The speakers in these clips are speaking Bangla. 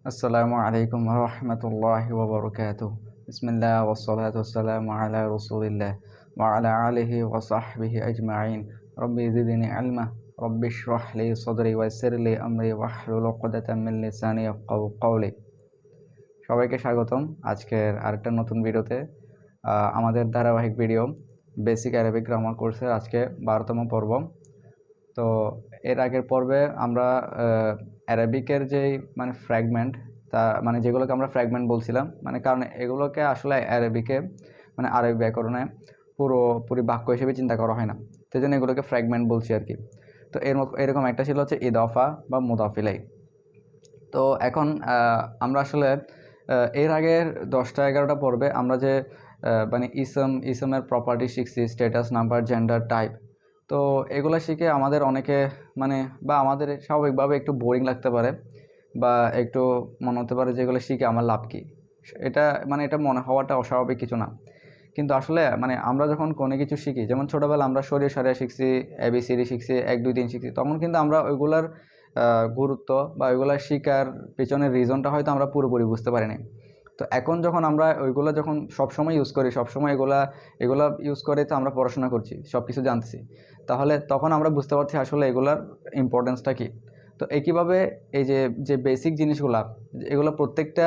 আসসালামু আলাইকুম রহমতুল্লাহি ওয়া বারাকাতুহু। বিসমিল্লাহ ওয়াসসালাতু ওয়াসসালামু আলা রাসূলিল্লাহ ওয়া আলা আলিহি ওয়া সাহবিহি আজমাইন। রব্বি জিদনি ইলমা রব্বি ইশরাহ লি সাদরি ওয়া ইয়াসসির লি আমরি ওয়াহলুল উকদাতাম মিন লিসানি ইয়াফকাহু কওলি। সবাইকে স্বাগতম আজকের আরেকটা নতুন ভিডিওতে। আমাদের ধারাবাহিক ভিডিও বেসিক অ্যারাবিক গ্রামার কোর্সের আজকে 12তম পর্ব। তো এর আগের পর্বে আমরা অ্যারাবিকের যেই ফ্র্যাগমেন্ট, তা যেগুলোকে আমরা ফ্র্যাগমেন্ট বলছিলাম, কারণ এগুলোকে আসলে অ্যারাবিকে আরবি ব্যাকরণে পুরোপুরি বাক্য হিসেবে চিন্তা করা হয় না, সেই জন্য এগুলোকে ফ্র্যাগমেন্ট বলছি আর কি। তো এরকম একটা ছিল হচ্ছে ইদাফা বা মুদাফ ইলাই। তো এখন আমরা আসলে এর আগের 10টা-11টা পর্বে আমরা যে ইসমের প্রপার্টি শিখছি, স্ট্যাটাস, নাম্বার, জেন্ডার, টাইপ। তো এগুলো শিখে আমাদের অনেকে বা আমাদের স্বাভাবিকভাবে একটু বোরিং লাগতে পারে, বা একটু মনে হতে পারে যে এগুলো শিখে আমার লাভ কী। এটা এটা মনে হওয়াটা অস্বাভাবিক কিছু না, কিন্তু আসলে আমরা যখন কোনো কিছু শিখি, যেমন ছোটোবেলা আমরা সরিয়ে সারিয়ে শিখছি, এবিসিডি শিখছি, 1 2 3 শিখছি, তখন কিন্তু আমরা ওইগুলার গুরুত্ব বা ওইগুলা শিখার পেছনের রিজনটা হয়তো আমরা পুরোপুরি বুঝতে পারিনি। তো এখন যখন আমরা ওইগুলো যখন সবসময় ইউজ করি, সবসময় এগুলা ইউজ করে তো আমরা পড়াশোনা করছি, সব কিছু জানতেছি, তাহলে তখন আমরা বুঝতে পারছি আসলে এগুলার ইম্পর্টেন্সটা কী। তো একইভাবে এই যে বেসিক জিনিসগুলা, এগুলো প্রত্যেকটা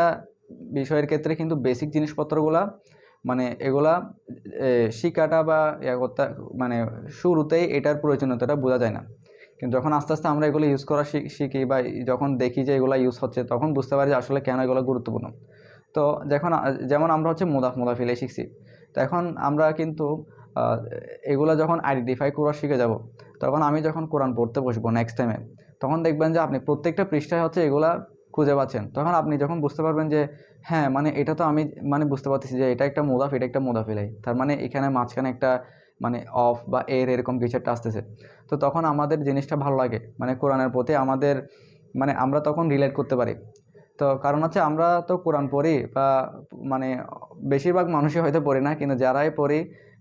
বিষয়ের ক্ষেত্রে কিন্তু বেসিক জিনিসপত্রগুলা এগুলা শিখাটা বা করতে শুরুতেই এটার প্রয়োজনীয়তাটা বোঝা যায় না, কিন্তু যখন আস্তে আস্তে আমরা এগুলো ইউজ করা শিখি বা যখন দেখি যে এগুলো ইউজ হচ্ছে, তখন বুঝতে পারি যে আসলে কেন এগুলো গুরুত্বপূর্ণ। তো যেমন আমরা হচ্ছে মুদাফ ইলাই শিখছি, তো এখন আমরা কিন্তু এগুলো যখন আইডেন্টিফাই করা শিখে যাব, তখন আমি যখন কোরআন পড়তে বসবো নেক্সট টাইমে, তখন দেখবেন যে আপনি প্রত্যেকটা পৃষ্ঠায় হচ্ছে এগুলা খুঁজে পাচ্ছেন। তখন আপনি যখন বুঝতে পারবেন যে হ্যাঁ, এটা তো আমি বুঝতে পারতেছি যে এটা একটা মুদাফ, এটা একটা মুদাফ ইলাই, তার এখানে মাঝখানে একটা অফ বা এরকম কিছু একটা আসতেছে। তো তখন আমাদের জিনিসটা ভালো লাগে, কোরআনের প্রতি আমাদের আমরা তখন রিলেট করতে পারি। তো কারণ হচ্ছে আমরা তো কোরআন পড়ি, বা মানে বেশিরভাগ মানুষই হয়তো পড়ি না, কিন্তু যারাই পড়ি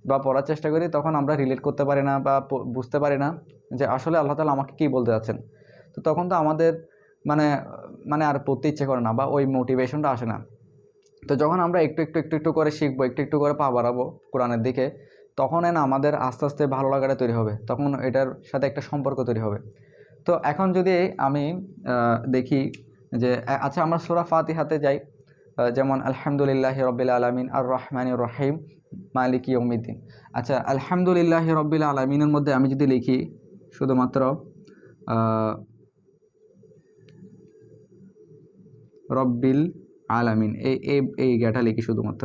বা পড়ার চেষ্টা করি, তখন আমরা রিলেট করতে পারি না বা বুঝতে পারি না যে আসলে আল্লাহ তাআলা আমাকে কী বলতে যাচ্ছেন। তো তখন তো আমাদের মানে আর পড়তে ইচ্ছে করে না, বা ওই মোটিভেশনটা আসে না। তো যখন আমরা একটু একটু একটু একটু করে শিখবো, একটু একটু করে পা বাড়াবো কোরআনের দিকে, তখন আমাদের আস্তে আস্তে ভালো লাগাটা তৈরি হবে, তখন এটার সাথে একটা সম্পর্ক তৈরি হবে। তো এখন যদি আমি দেখি যে আচ্ছা, আমরা সূরা ফাতিহাতে যাই। যেমন আলহামদুলিল্লাহি রাব্বিল আলামিন আর রহমানির রহিম মালিকি ইয়াউমিদ্দিন। আচ্ছা, আলহামদুলিল্লাহি রাব্বিল আলামিনের মধ্যে আমি যদি লিখি শুধুমাত্র রব্বিল আলামিন, এই গাটা লিখি শুধুমাত্র,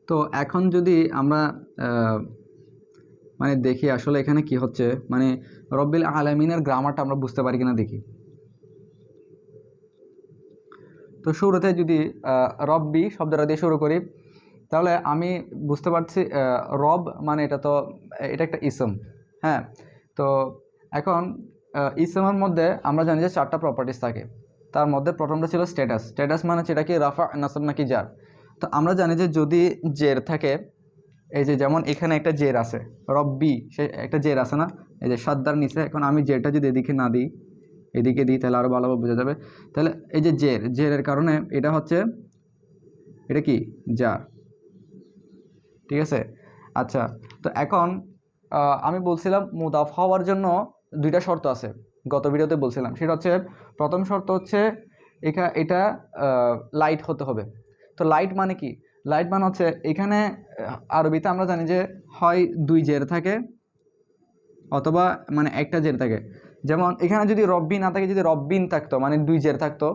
তো এখন যদি আমরা দেখি আসলে এখানে কি হচ্ছে, রব্বিল আলামিনের গ্রামারটা আমরা বুঝতে পারি কিনা দেখি। তো শুরুতে যদি রব্বি শব্দটা দিয়ে শুরু করি, তাহলে আমি বুঝতে পারছি রব এটা একটা ইসম। হ্যাঁ, তো এখন ইসমের মধ্যে আমরা জানি যে 4টা প্রপার্টিস থাকে। তার মধ্যে প্রথমটা ছিল স্ট্যাটাস। স্ট্যাটাস সেটা কি রাফা, নাসব নাকি জার। তো আমরা জানি যে যদি জের থাকে, এই যে যেমন এখানে একটা জের আছে, রব্বি, সে একটা জের আছে না, এই যে সাদ্দার নিচে। এখন আমি জেরটা যদি এদিকে না দিই, এদিকে দিই, তাহলে আরও ভালোভাবে বোঝা যাবে। তাহলে এই যে জেরের কারণে এটা হচ্ছে, এটা কি জার, ঠিক আছে। আচ্ছা, তো এখন আমি বলছিলাম মুদাফ হওয়ার জন্য 2টা শর্ত আছে, গত ভিডিওতে বলছিলাম। সেটা হচ্ছে, প্রথম শর্ত হচ্ছে এটা লাইট হতে হবে। তো লাইট মানে কি? লাইট হচ্ছে এখানে আরবিতে আমরা জানি যে হয় 2 জের থাকে, অথবা একটা জের থাকে। যেমন এখানে যদি রব্বি না থাকে, যদি রব্বিন থাকতো 2 জের থাকতো,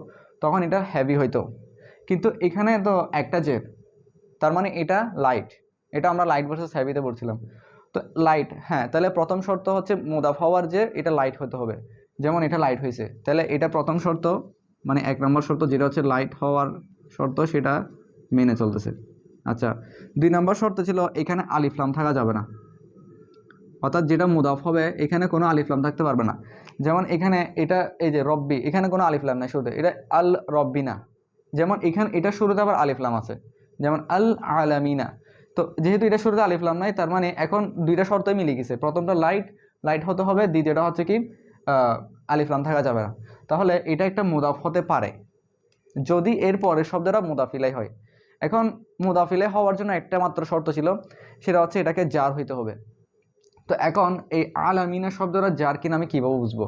তখন এটা হেভি হইতো। কিন্তু এখানে তো একটা জের, তার এটা লাইট। এটা আমরা লাইট ভার্সেস হেভিতে পড়ছিলাম। তো লাইট, হ্যাঁ, তাহলে প্রথম শর্ত হচ্ছে মুদাফ হওয়ার যে এটা লাইট হতে হবে। যেমন এটা লাইট হয়েছে, তাহলে এটা প্রথম শর্ত, 1 নম্বর শর্ত যেটা হচ্ছে লাইট হওয়ার শর্ত, সেটা মেনে চলতেছে। আচ্ছা, 2 নম্বর শর্ত ছিল এখানে আলিফলাম থাকা যাবে না, অর্থাৎ যেটা মুদাফ হবে এখানে কোনো আলিফলাম থাকতে পারবে না। যেমন এখানে এটা, এই যে রব্বি, এখানে কোনো আলিফলাম নাই শুরুতে, এটা আল রব্বিনা। যেমন এখানে এটা শুরুতে আবার আলিফলাম আছে, যেমন আল আলামিনা। তো যেহেতু এটা শুরুতে আলিফ লাম নাই, তার মানে এখন দুইটা শর্তই মিলে গেছে। প্রথমটা লাইট লাইট হতে হবে, দ্বিতীয়টা হচ্ছে কি আলিফ লাম থাকা যাবে না। তাহলে এটা একটা মুদাফ হতে পারে যদি এর পরের শব্দটা মুদাফিলাই হয়। এখন মুদাফিলাই হওয়ার জন্য একটা মাত্র শর্ত ছিল, সেটা হচ্ছে এটাকে জার হইতে হবে। তো এখন এই আলামিনা শব্দটা জার কিনা আমি কীভাবে বুঝবো?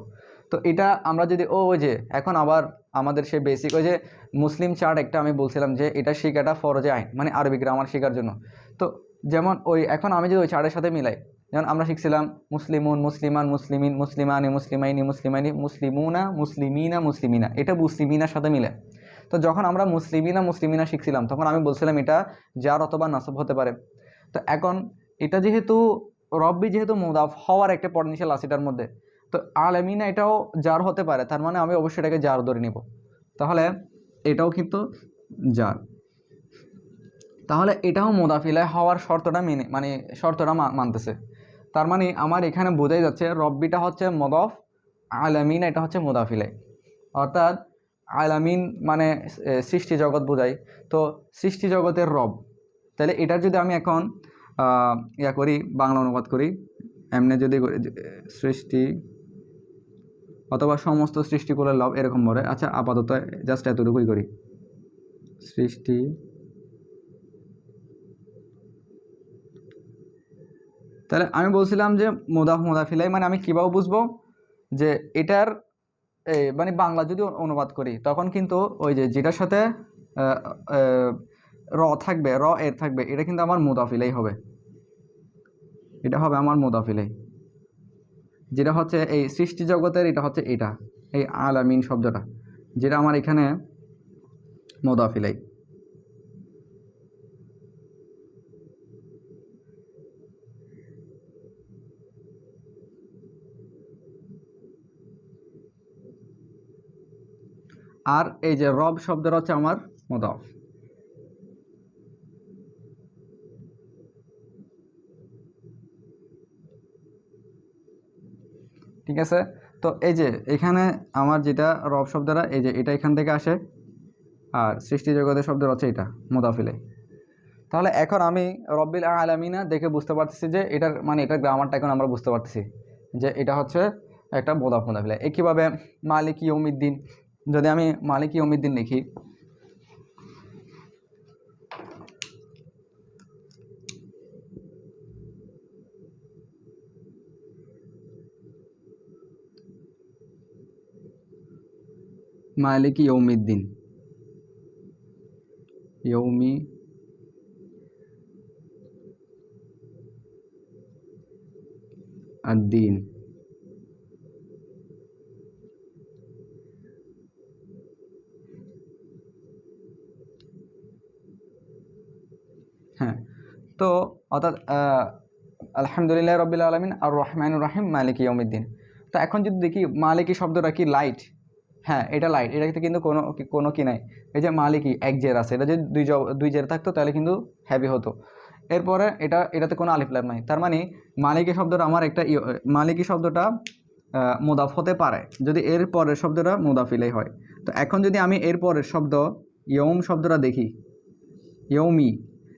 তো এটা আমরা যদি ওই যে এখন আবার আমাদের সে বেসিক ওই যে মুসলিম চার্ট একটা আমি বলছিলাম যে এটা শেখাটা ফরজে আইন, মানে আরবি গ্রামার শেখার জন্য। তো যেমন ওই এখন আমি যদি ওই চার্টের সাথে মিলাই, যেমন আমরা শিখছিলাম মুসলিমুন, মুসলিমান, মুসলিমিন, মুসলিমানি, মুসলিমাইনি, মুসলিমাইনি, মুসলিমুনা, মুসলিমিনা, মুসলিমিনা, এটা মুসলিমিনার সাথে মিলে। তো যখন আমরা মুসলিমিনা মুসলিমিনা শিখছিলাম তখন আমি বলছিলাম এটা জার অথবা নাসব হতে পারে। তো এখন এটা যেহেতু রব্বি যেহেতু মুদাফ হওয়ার একটা পটেনশিয়াল আছে এটার মধ্যে, তো আলামিনা এটাও জার হতে পারে, তার মানে আমি অবশ্যই এটাকে জার ধরে নিব। তাহলে এটাও কিন্তু জার, তাহলে এটাও মুদাফিলায় হওয়ার শর্তটা মানে শর্তটা মানতেছে। তার মানে আমার এখানে বোঝাই যাচ্ছে রব্বিটা হচ্ছে মুদাফ, আলামিন এটা হচ্ছে মুদাফিলাই। অর্থাৎ আলামিন মানে সৃষ্টি জগৎ বোঝায়, তো সৃষ্টি জগতের রব। তাহলে এটার যদি আমি এখন ইয়া করি, বাংলা অনুবাদ করি, এমনি যদি সৃষ্টি অথবা সমস্ত সৃষ্টিকুলের লব এরকম বলে। আচ্ছা আপাতত জাস্ট এতটুকুই করি, সৃষ্টি তাহলে আমি বলছিলাম যে মুদাফ মুদাফিলাই মানে আমি কীভাবে বুঝবো যে এটার মানে বাংলা যদি অনুবাদ করি তখন কিন্তু ওই যে যেটার সাথে র থাকবে, র এর থাকবে, এটা কিন্তু আমার মুদাফিলাই হবে, এটা হবে আমার মুদাফিলাই। যেটা হচ্ছে এই সৃষ্টি জগতের এটা হচ্ছে এটা এই আলামিন শব্দটা, যেটা আমার এখানে মুদাফিলাই। আর এই যে রব শব্দটা হচ্ছে আমার মুদাফ। ঠিক আছে, তো এই যে এখানে আমার যেটা রব শব্দটা এই যে এটা এখান থেকে আসে, আর সৃষ্টি জগতের শব্দ হচ্ছে এটা মুদাফিলাই। তাহলে এখন আমি রব্বিল আলামিনা দেখে বুঝতে পারতেছি যে এটার মানে এটার গ্রামারটা এখন আমরা বুঝতে পারতেছি যে এটা হচ্ছে একটা মুদাফ মুদাফিলাই। একইভাবে মালিক ইয়ৌমিদ্দিন, যদি আমি মালিক ইয়ৌমিদ্দিন লিখি, মালিক ইয়ৌমিদ্দিন, ইয়ৌমি আদ্দিন, হ্যাঁ। তো অর্থাৎ আলহামদুলিল্লাহ রব্বিল আলামিন আর রহমানুর রাহিম মালিক ইয়ৌমিদ্দিন। তো এখন যদি দেখি মালিকি শব্দটা কি লাইট, হ্যাঁ এটা লাইট, এটাতে কিন্তু কোনো কি নাই। এই যে মালিকি এক জের আছে, এটা যদি দুই জের থাকতো তাহলে কিন্তু হ্যাভি হতো। এরপরে এটাতে কোনো আলিফ লাম নাই, তার মানে মালিকি শব্দটা আমার একটা মালিকি শব্দটা মুদাফ হতে পারে যদি এর পরের শব্দটা মুদাফিলাই হয়। তো এখন যদি আমি এর পরের শব্দ ইয়ৌম শব্দটা দেখি, ইয়ৌমি,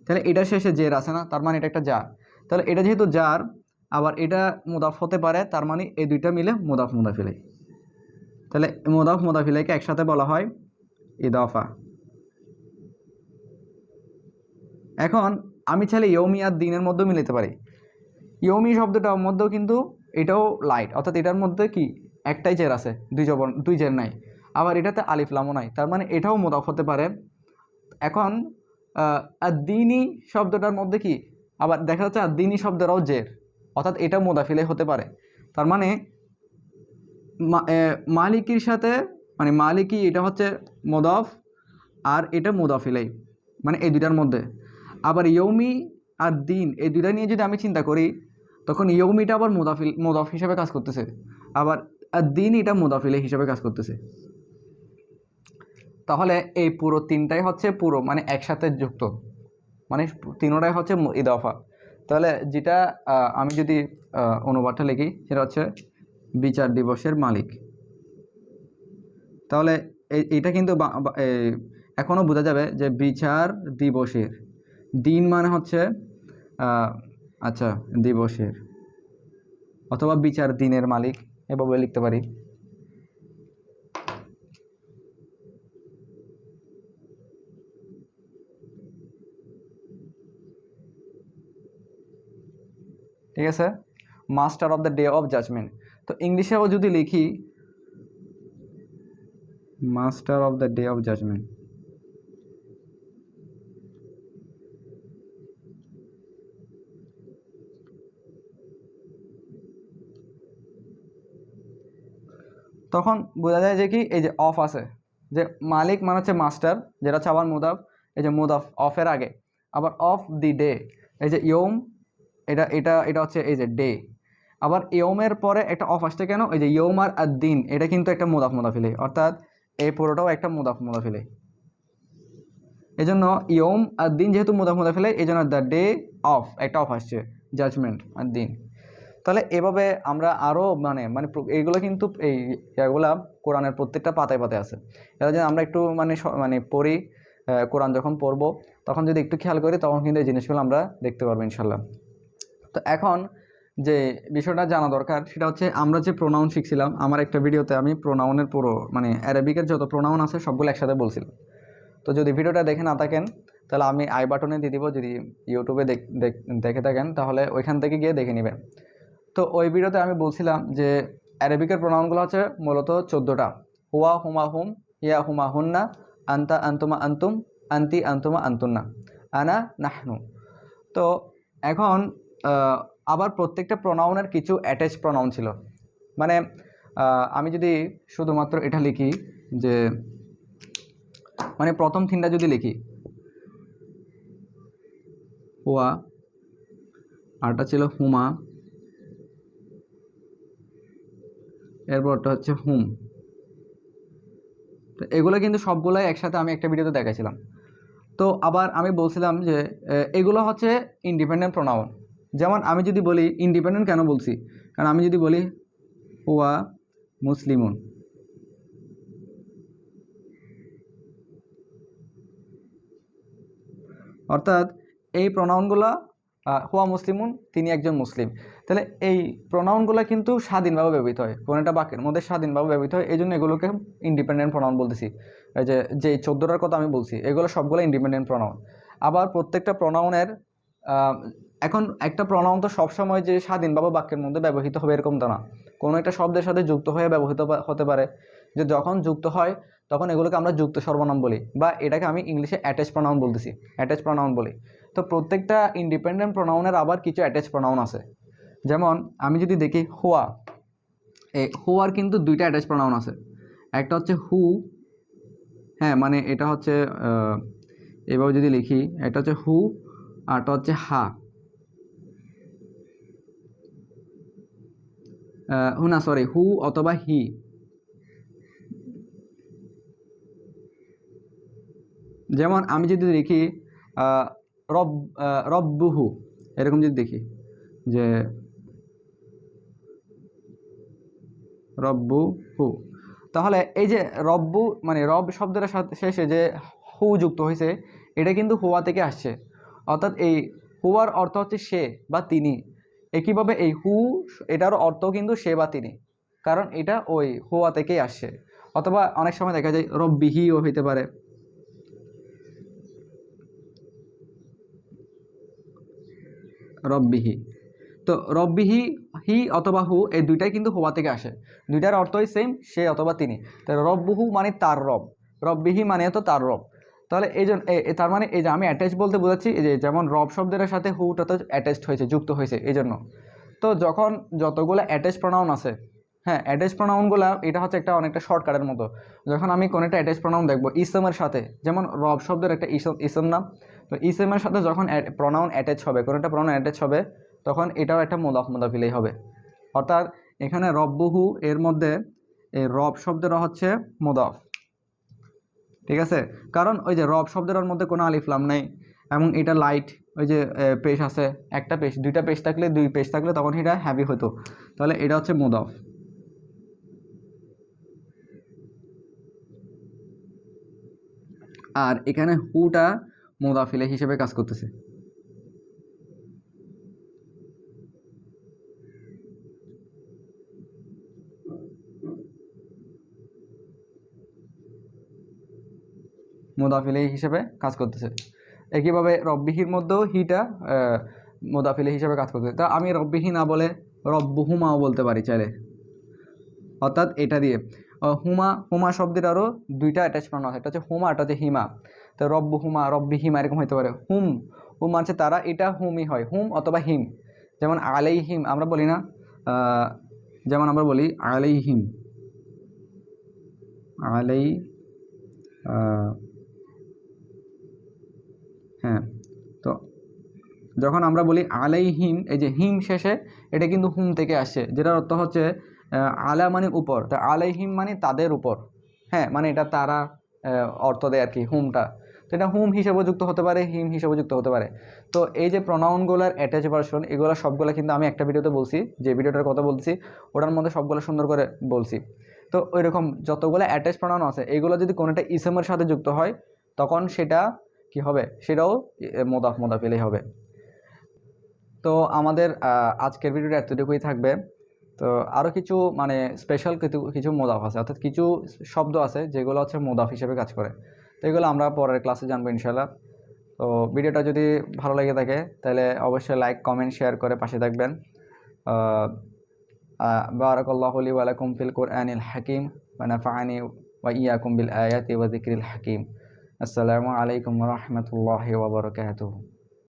তাহলে এটার শেষে জের আছে না, তার মানে এটা একটা জার। তাহলে এটা যেহেতু জার আবার এটা মুদাফ হতে পারে, তার মানে এই দুইটা মিলে মুদাফ মুদাফিলাই। তাহলে মুদাফ মুদাফিলাইকে একসাথে বলা হয় ইদাফা। এখন আমি চাইলে ইয়ৌমি আর দিনের মধ্যেও মিলাতে পারি। ইয়ৌমি শব্দটার মধ্যেও কিন্তু এটাও লাইট, অর্থাৎ এটার মধ্যে কি একটাই জের আছে, দুই জের নাই, আবার এটাতে আলিফ লামও নাই, তার মানে এটাও মুদাফ হতে পারে। এখন আদ্দিনী শব্দটার মধ্যে কি আবার দেখা যাচ্ছে আদ্দিনী শব্দটাও জের, অর্থাৎ এটা মুদাফিলাই হতে পারে। তার মানে মালিকির সাথে মানে মালিকি এটা হচ্ছে মুদাফ আর এটা মুদাফিলাই, মানে এই দুইটার মধ্যে। আবার ইয়ৌমি আর দিন এই দুইটা নিয়ে যদি আমি চিন্তা করি তখন ইয়ৌমিটা আবার মুদাফ হিসাবে কাজ করতেছে, আবার আর দিন এটা মুদাফিলাই হিসাবে কাজ করতেছে। তাহলে এই পুরো তিনটাই হচ্ছে পুরো মানে একসাথে যুক্ত, মানে তিনটাই হচ্ছে ইদাফা। তাহলে যেটা আমি যদি অনুবাদটা লিখি সেটা হচ্ছে বিচার দিবসের মালিক। তাহলে এইটা কিন্তু এখনও বোঝা যাবে যে বিচার দিবসের, দিন মানে হচ্ছে আচ্ছা, দিবসের অথবা বিচার দিনের মালিক, এভাবে লিখতে পারি। ঠিক আছে, master of the day of judgment. তো ইংলিশেও যদি লিখি master of the day of judgment, তখন বোঝা যায় যে কি এই যে অফ আছে, যে মালিক মানে হচ্ছে মাস্টার, যেটা হচ্ছে আবার মুদাফ, এই যে মুদাফ অফের আগে, আবার অফ দি ডে, এই যে ইয়ম, এটা এটা এটা হচ্ছে এই যে ডে, আবার ইয়মের পরে একটা অফ আসছে কেন, এই যে ইয়ম আর দিন, এটা কিন্তু একটা মুদাফ মুদাফিলে, অর্থাৎ এই পুরোটাও একটা মুদাফ মুদাফিলে। এই জন্য ইয়ম আর দিন যেহেতু মুদাফ মুদাফিলে, এই জন্য দ্য ডে অফ একটা অফ আসছে, জাজমেন্ট আর দিন। তাহলে এভাবে আমরা আরও মানে মানে এইগুলো কিন্তু এই এগুলা কোরআনের প্রত্যেকটা পাতায় পাতায় আছে। এটা যদি আমরা একটু মানে পড়ি, কোরআন যখন পড়বো তখন যদি একটু খেয়াল করি তখন কিন্তু এই জিনিসগুলো আমরা দেখতে পারবো ইনশাল্লাহ। তো এখন যে বিষয়টা জানা দরকার সেটা হচ্ছে, আমরা যে প্রোনাউন শিখছিলাম, আমার একটা ভিডিওতে আমি প্রোনাউনের পুরো মানে অ্যারাবিকের যত প্রোনাউন আছে সবগুলো একসাথে বলছিলাম। তো যদি ভিডিওটা দেখে না থাকেন তাহলে আমি আই বাটনে দিয়ে দিব, যদি ইউটিউবে দেখে থাকেন তাহলে ওইখান থেকে গিয়ে দেখে নেবেন। তো ওই ভিডিওতে আমি বলছিলাম যে অ্যারাবিকের প্রোনাউনগুলো হচ্ছে মূলত 14টা। হুয়া হুমা হুম, ইয়া হুমা হুন্না, আন্তা আন্তুমা আন্তুম, আন্তি আন্তুমা আন্তুন্না, আনা নাহনু। তো এখন আবার প্রত্যেকটা প্রোনাউনের কিছু অ্যাটাচ প্রোনাউন ছিল। মানে আমি যদি শুধুমাত্র এটা লিখি যে মানে প্রথম তিনটা যদি লিখি হুয়া, আরটা ছিল হুমা, এরপরটা হচ্ছে হুম। তো এগুলো কিন্তু সবগুলোই একসাথে আমি একটা ভিডিওতে দেখাইছিলাম। তো আবার আমি বলছিলাম যে এগুলো হচ্ছে ইন্ডিপেন্ডেন্ট প্রোনাউন। যেমন আমি যদি বলি ইন্ডিপেন্ডেন্ট কেন বলছি, কারণ আমি যদি বলি হুয়া মুসলিমুন, অর্থাৎ এই প্রোনাউনগুলো হুয়া মুসলিমুন, তিনি একজন মুসলিম। তাহলে এই প্রোনাউনগুলো কিন্তু স্বাধীনভাবে ব্যবহৃত হয়, কোনো একটা বাক্যের মধ্যে স্বাধীনভাবে ব্যবহৃত হয়, এই জন্য এগুলোকে ইন্ডিপেন্ডেন্ট প্রোনাউন বলতেছি। এই যে 14টার কথা আমি বলছি এগুলো সবগুলো ইন্ডিপেন্ডেন্ট প্রোনাউন। আবার প্রত্যেকটা প্রোনাউনের এখন একটা প্রোনাউন তো সবসময় যে স্বাধীনভাবে বাক্যের মধ্যে ব্যবহৃত হবে এরকম তো না, কোনো একটা শব্দের সাথে যুক্ত হয়ে ব্যবহৃত হতে পারে। যে যখন যুক্ত হয় তখন এগুলোকে আমরা যুক্ত সর্বনাম বলি, বা এটাকে আমি ইংলিশে অ্যাটাচ প্রোনাউন বলতেছি, অ্যাটাচ প্রোনাউন বলি। তো প্রত্যেকটা ইন্ডিপেন্ডেন্ট প্রোনাউনের আবার কিছু অ্যাটাচ প্রোনাউন আছে। যেমন আমি যদি দেখি হুয়া, এই হুয়ার কিন্তু দুইটা অ্যাটাচ প্রোনাউন আছে। একটা হচ্ছে হু, হ্যাঁ মানে এটা হচ্ছে এভাবে যদি লিখি, একটা হচ্ছে হু, আরটা হচ্ছে হা। না সরি, হু অথবা হি। যেমন আমি যদি দেখি রব রব্বুহু, এরকম যদি দেখি যে রব্বু হু, তাহলে এই যে রব্বু মানে রব শব্দের সাথে শেষে যে হু যুক্ত হয়েছে, এটা কিন্তু হুয়া থেকে আসছে। অর্থাৎ এই হুয়ার অর্থ হচ্ছে সে বা তিনি। একইভাবে এই হু, এটার অর্থ কিন্তু সে বা তিনি, কারণ এটা ওই হুয়া থেকেই আসছে। অথবা অনেক সময় দেখা যায় রব্বিহিও হইতে পারে, রব্বিহি। তো রব্বিহি, হি অথবা হু, এই দুইটাই কিন্তু হুয়া থেকে আসে, দুইটার অর্থই সেম, সে অথবা তিনি। তো রব্বুহু মানে তার রব, রব্বিহি মানে তো তার রব। তাহলে এই জন্য তার মানে এই যে আমি অ্যাটাচ বলতে বোঝাচ্ছি, এই যে যেমন রব শব্দের সাথে হুটা তো অ্যাটাচড হয়েছে, যুক্ত হয়েছে এই জন্য। তো যখন যতগুলো অ্যাটাচ প্রোনাউন আছে, হ্যাঁ অ্যাটাচ প্রোনাউনগুলো এটা হচ্ছে একটা অনেকটা শর্টকাটের মতো। যখন আমি কোনো একটা অ্যাটাচ প্রোনাউন দেখবো ইসমের সাথে, যেমন রব শব্দের একটা ইসম নাম, তো ইসমের সাথে যখন প্রোনাউন অ্যাটাচ হবে, কোনো একটা প্রোনাউন অ্যাটাচ হবে, তখন এটাও একটা মুদাফ মুদাফিলেই হবে। অর্থাৎ এখানে রব্বুহু এর মধ্যে এই রব শব্দের হচ্ছে মুদাফ, ঠিক আছে। কারণ ওই যে রব শব্দের মধ্যে কোনো আলিফ লাম নাই, এবং এটা লাইট, ওই যে পেশ আছে, একটা পেশ, দুইটা পেশ থাকলে, দুই পেশ থাকলে তখন এটা হ্যাভি হতো, তাহলে এটা হচ্ছে মুদাফ। আর এখানে হুটা মুদাফিলে হিসেবে কাজ করতেছে। মুদাফ ইলাইহি হিসেবে কাজ করতেছে। একইভাবে রব্বিহির মধ্যেও হিটা মুদাফ ইলাইহি হিসেবে কাজ করতেছে। তা আমি রব্বিহি না বলে রব্বুহুমাও বলতে পারি চাইলে, অর্থাৎ এটা দিয়ে হুমা শব্দটারও দুইটা অ্যাটাচ প্রনাউন আছে, একটা হচ্ছে হুমা, একটা হচ্ছে হিমা। তো রব্বুহুমা, রব্বিহিমা এরকম হতে পারে। হুম মানছে তারা, এটা হুমই হয়, হুম অথবা হিম। যেমন আলাইহিম আমরা বলি না, যেমন আমরা বলি আলাইহিম, আলাই, হ্যাঁ। তো যখন আমরা বলি আলাইহিম, এই যে হিম শেষে, এটা কিন্তু হুম থেকে আসছে, যেটার অর্থ হচ্ছে আলা মানে উপর, তা আলাইহিম মানে তাদের উপর। হ্যাঁ, মানে এটা তারা অর্থ দেয় আর কি হুমটা। তো এটা হুম হিসেবে যুক্ত হতে পারে, হিম হিসেবে যুক্ত হতে পারে। তো এই যে প্রোনাউনগুলোর অ্যাটাচ ভার্সন, এগুলো সবগুলো কিন্তু আমি একটা ভিডিওতে বলছি, যে ভিডিওটার কথা বলছি ওটার মধ্যে সবগুলো সুন্দর করে বলছি। তো ওই রকম যতগুলো অ্যাটাচ প্রোনাউন আছে, এগুলো যদি কোনোটা ইসমের সাথে যুক্ত হয়, তখন সেটা কি হবে, সেটাও মোদাফ ইলাইহি হবে। তো আমাদের আজকের ভিডিওটা এতটুকুই থাকবে। তো আরও কিছু মানে স্পেশাল কিছু কিছু মোদাফ আছে, অর্থাৎ কিছু শব্দ আছে যেগুলো হচ্ছে মোদাফ হিসেবে কাজ করে। তো এগুলো আমরা পরের ক্লাসে জানবো ইনশাল্লাহ। তো ভিডিওটা যদি ভালো লেগে থাকে তাহলে অবশ্যই লাইক, কমেন্ট, শেয়ার করে পাশে থাকবেন। বারাকাল্লাহু লি ওয়া লাকুম ফিল কুরআনিল হাকিম ওয়া নাফা'আনি ওয়া ইয়্যাকুম বিল আয়াতি ওয়া যিকরিল হাকিম। আসসালামু আলাইকুম ওয়া রাহমাতুল্লাহি ওয়া বারাকাতুহু।